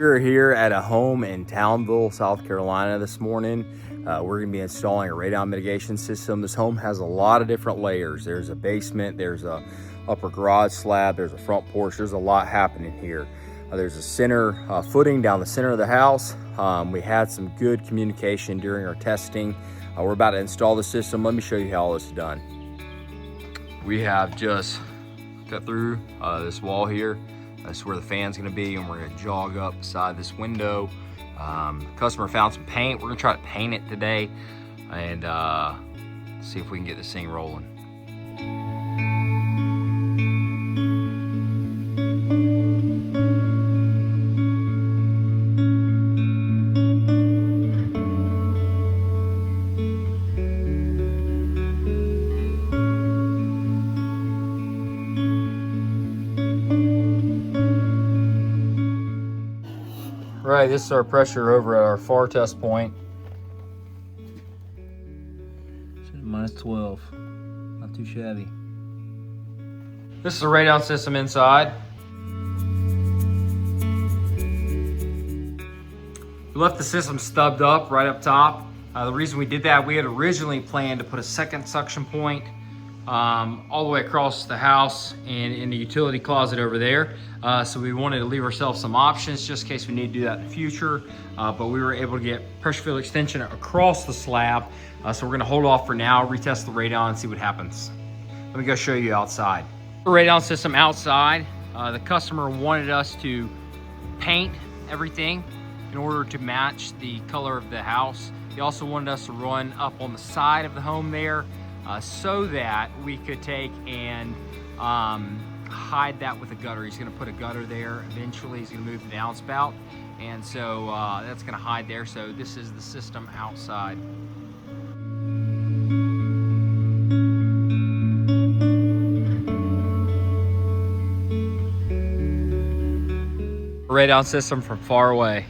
We're here at a home in Townville, South Carolina this morning. We're going to be installing a radon mitigation system. This home has a lot of different layers. There's a basement, there's a upper garage slab, there's a front porch. There's a lot happening here. There's a center footing down the center of the house. We had some good communication during our testing. We're about to install the system. Let me show you how all this is done. We have just cut through this wall here. That's where the fan's gonna be, and we're gonna jog up beside this window. Customer found some paint. We're gonna try to paint it today and see if we can get this thing rolling. Right, this is our pressure over at our far test point. Minus 12, not too shabby. This is the radon system inside. We left the system stubbed up right up top. The reason we did that, we had originally planned to put a second suction point all the way across the house and in the utility closet over there. So we wanted to leave ourselves some options just in case we need to do that in the future. But we were able to get pressure field extension across the slab. So we're gonna hold off for now, retest the radon and see what happens. Let me go show you outside. The radon system outside, the customer wanted us to paint everything in order to match the color of the house. He also wanted us to run up on the side of the home there so that we could take and hide that with a gutter. He's gonna put a gutter there. Eventually he's gonna move the downspout. And so that's gonna hide there. So this is the system outside. Radon system from far away.